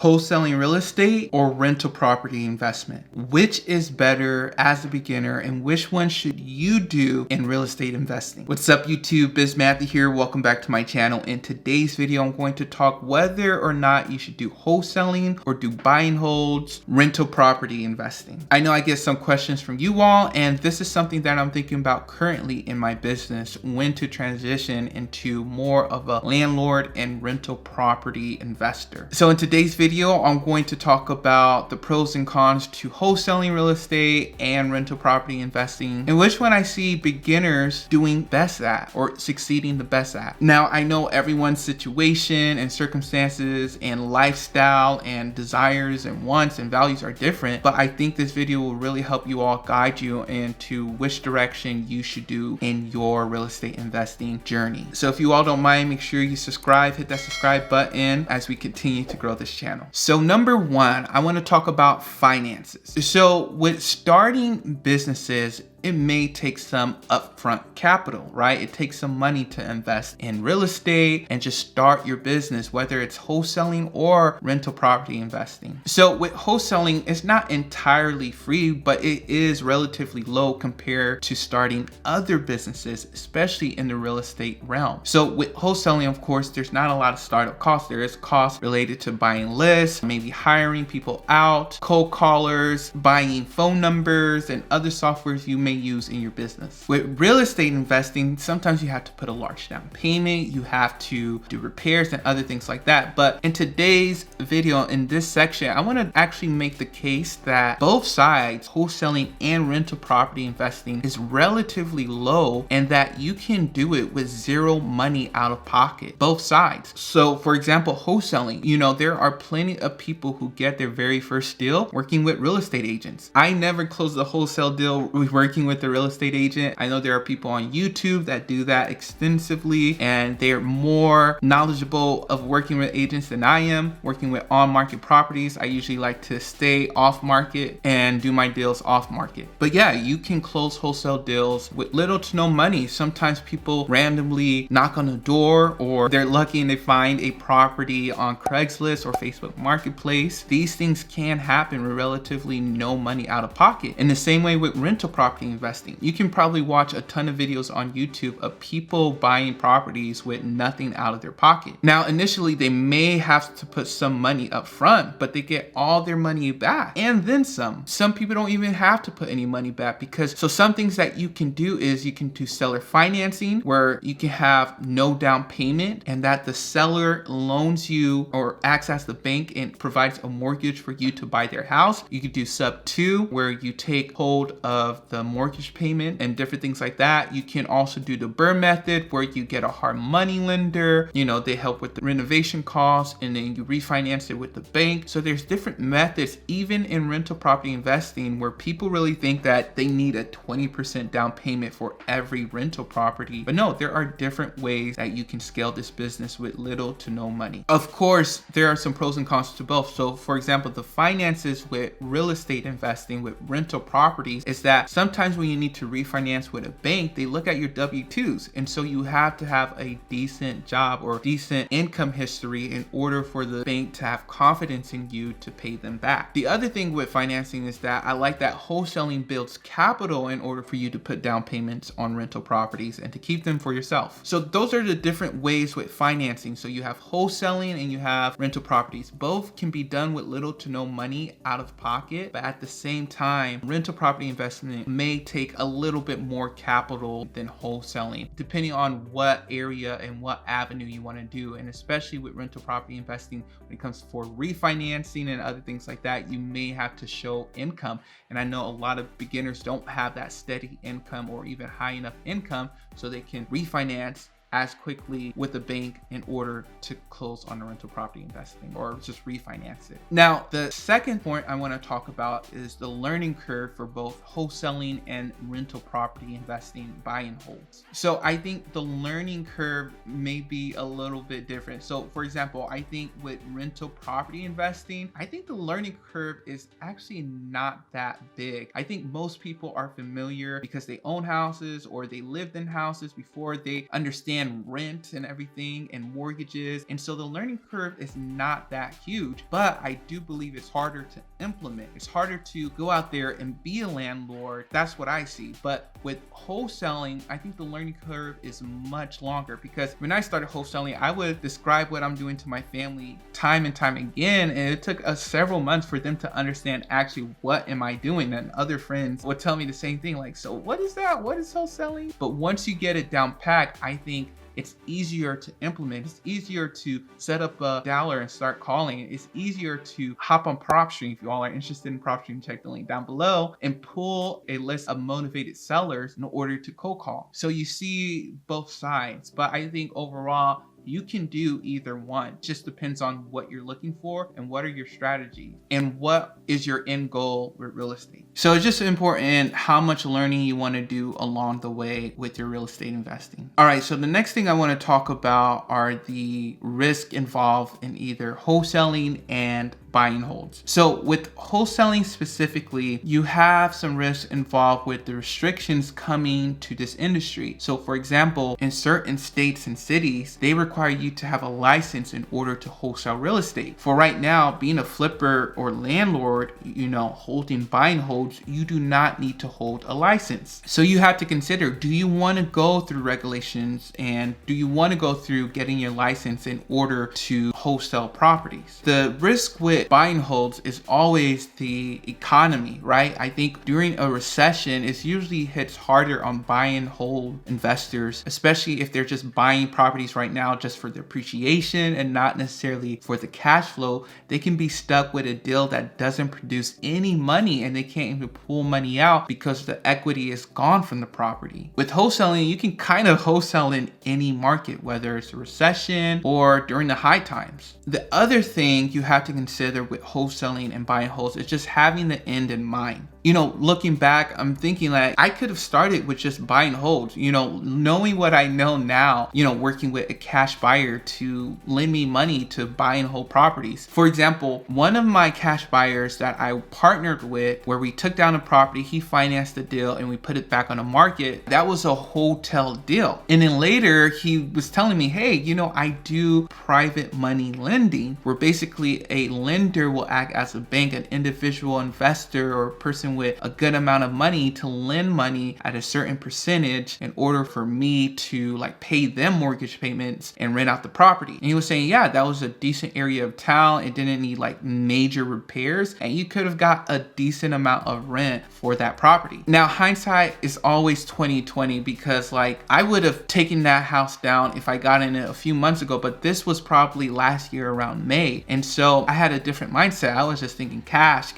Wholesaling real estate or rental property investment? Which is better as a beginner and which one should you do in real estate investing? What's up YouTube, Biz Matthew here. Welcome back to my channel. In today's video, I'm going to talk whether or not you should do wholesaling or do buy and holds, rental property investing. I know I get some questions from you all, and this is something that I'm thinking about currently in my business, when to transition into more of a landlord and rental property investor. So in today's video, I'm going to talk about the pros and cons to wholesaling real estate and rental property investing, and which one I see beginners doing best at or succeeding the best at. Now, I know everyone's situation and circumstances and lifestyle and desires and wants and values are different, but I think this video will really help you all, guide you into which direction you should do in your real estate investing journey. So if you all don't mind, make sure you subscribe, hit that subscribe button as we continue to grow this channel. So number one, I want to talk about finances. So with starting businesses, it may take some upfront capital, right? It takes some money to invest in real estate and just start your business, whether it's wholesaling or rental property investing. So with wholesaling, it's not entirely free, but it is relatively low compared to starting other businesses, especially in the real estate realm. So with wholesaling, of course, there's not a lot of startup costs. There is costs related to buying lists, maybe hiring people out, cold callers, buying phone numbers, and other softwares you may use in your business. With real estate investing, sometimes you have to put a large down payment, you have to do repairs and other things like that. But in today's video, in this section, I want to actually make the case that both sides, wholesaling and rental property investing, is relatively low and that you can do it with zero money out of pocket, both sides. So for example, wholesaling, there are plenty of people who get their very first deal working with real estate agents. I never closed a wholesale deal working with a real estate agent. I know there are people on YouTube that do that extensively, and they're more knowledgeable of working with agents than I am. Working with on-market properties, I usually like to stay off-market and do my deals off-market. But yeah, you can close wholesale deals with little to no money. Sometimes people randomly knock on the door, or they're lucky and they find a property on Craigslist or Facebook Marketplace. These things can happen with relatively no money out of pocket. In the same way with rental property investing, you can probably watch a ton of videos on YouTube of people buying properties with nothing out of their pocket. Now, initially they may have to put some money up front, but they get all their money back and then some. Some people don't even have to put any money back, because some things that you can do is you can do seller financing, where you can have no down payment and that the seller loans you or acts as the bank and provides a mortgage for you to buy their house. You could do sub 2, where you take hold of the mortgage payment and different things like that. You can also do the BRRRR method, where you get a hard money lender, they help with the renovation costs, and then you refinance it with the bank. So there's different methods, even in rental property investing, where people really think that they need a 20% down payment for every rental property. But no, there are different ways that you can scale this business with little to no money. Of course, there are some pros and cons to both. So for example, the finances with real estate investing with rental properties is that sometimes when you need to refinance with a bank, they look at your W-2s. And so you have to have a decent job or decent income history in order for the bank to have confidence in you to pay them back. The other thing with financing is that I like that wholesaling builds capital in order for you to put down payments on rental properties and to keep them for yourself. So those are the different ways with financing. So you have wholesaling and you have rental properties. Both can be done with little to no money out of pocket, but at the same time, rental property investment may take a little bit more capital than wholesaling, depending on what area and what avenue you want to do. And especially with rental property investing, when it comes for refinancing and other things like that, you may have to show income. And I know a lot of beginners don't have that steady income or even high enough income so they can refinance as quickly with a bank in order to close on the rental property investing or just refinance it. Now, the second point I want to talk about is the learning curve for both wholesaling and rental property investing, buy and holds. So I think the learning curve may be a little bit different. So for example, I think with rental property investing, I think the learning curve is actually not that big. I think most people are familiar because they own houses or they lived in houses before. They understand understand rent and everything and mortgages. And so the learning curve is not that huge, but I do believe it's harder to implement. It's harder to go out there and be a landlord. That's what I see. But with wholesaling, I think the learning curve is much longer, because when I started wholesaling, I would describe what I'm doing to my family time and time again. And it took us several months for them to understand actually what am I doing. And other friends would tell me the same thing, like, so what is that? What is wholesaling? But once you get it down packed, I think it's easier to implement. It's easier to set up a dialer and start calling. It's easier to hop on PropStream. If you all are interested in PropStream, check the link down below and pull a list of motivated sellers in order to cold call. So you see both sides, but I think overall, you can do either one. It just depends on what you're looking for and what are your strategies and what is your end goal with real estate. So it's just important how much learning you want to do along the way with your real estate investing. All right, so the next thing I want to talk about are the risk involved in either wholesaling and buy and holds. So with wholesaling specifically, you have some risks involved with the restrictions coming to this industry. So for example, in certain states and cities, they require you to have a license in order to wholesale real estate. For right now, being a flipper or landlord, holding buy and holds, you do not need to hold a license. So you have to consider, do you want to go through regulations and do you want to go through getting your license in order to wholesale properties? The risk with buy and holds is always the economy, right? I think during a recession, it usually hits harder on buy and hold investors, especially if they're just buying properties right now just for the appreciation and not necessarily for the cash flow. They can be stuck with a deal that doesn't produce any money and they can't even pull money out because the equity is gone from the property. With wholesaling, you can kind of wholesale in any market, whether it's a recession or during the high times. The other thing you have to consider with wholesaling and buy and holds is just having the end in mind. Looking back, I'm thinking like I could have started with just buy and hold, knowing what I know now, working with a cash buyer to lend me money to buy and hold properties. For example, one of my cash buyers that I partnered with, where we took down a property, he financed the deal and we put it back on the market. That was a hotel deal. And then later he was telling me, hey, I do private money lending, where basically a lender will act as a bank, an individual investor or person with a good amount of money to lend money at a certain percentage in order for me to pay them mortgage payments and rent out the property. And he was saying, yeah, that was a decent area of town. It didn't need major repairs and you could have got a decent amount of rent for that property. Now, hindsight is always 20/20, because I would have taken that house down if I got in it a few months ago, but this was probably last year around May. And so I had a different mindset. I was just thinking cash,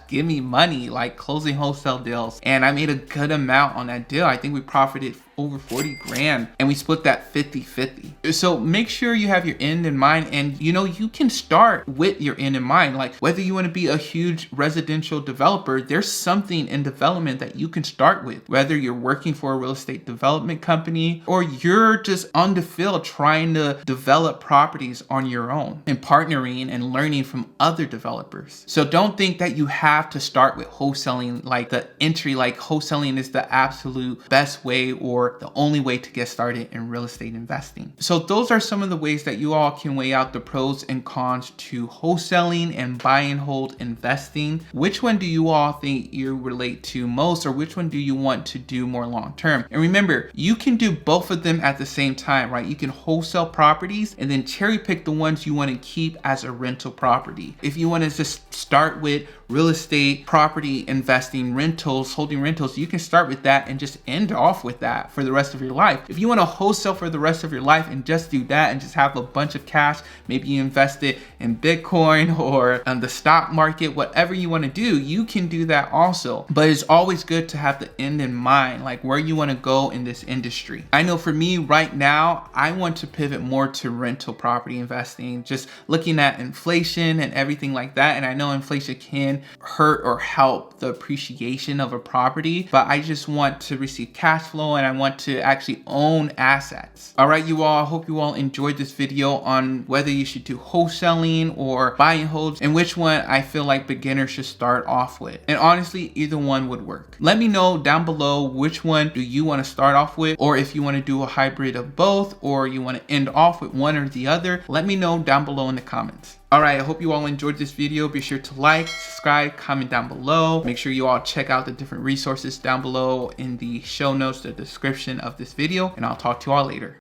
give me money, closing wholesale deals. And I made a good amount on that deal. I think we profited over 40 grand and we split that 50-50. So make sure you have your end in mind, and you can start with your end in mind. Whether you want to be a huge residential developer, there's something in development that you can start with, whether you're working for a real estate development company or you're just on the field trying to develop properties on your own and partnering and learning from other developers. So don't think that you have to start with wholesaling the entry, wholesaling is the absolute best way or the only way to get started in real estate investing. So those are some of the ways that you all can weigh out the pros and cons to wholesaling and buy and hold investing. Which one do you all think you relate to most, or which one do you want to do more long term? And remember, you can do both of them at the same time, right? You can wholesale properties and then cherry pick the ones you want to keep as a rental property. If you want to just start with real estate property investing, rentals, holding rentals, you can start with that and just end off with that for the rest of your life. If you want to wholesale for the rest of your life and just do that and just have a bunch of cash, maybe you invest it in Bitcoin or on the stock market, whatever you want to do, you can do that also. But it's always good to have the end in mind, where you want to go in this industry. I know for me right now, I want to pivot more to rental property investing, just looking at inflation and everything like that. And I know inflation can hurt or help the appreciation of a property, but I just want to receive cash flow and I want want to actually own assets. All right, you all, I hope you all enjoyed this video on whether you should do wholesaling or buy and holds, and which one I feel like beginners should start off with. And honestly, either one would work. Let me know down below which one do you want to start off with, or if you want to do a hybrid of both, or you want to end off with one or the other. Let me know down below in the comments. All right, I hope you all enjoyed this video. Be sure to like, subscribe, comment down below. Make sure you all check out the different resources down below in the show notes, the description of this video, and I'll talk to you all later.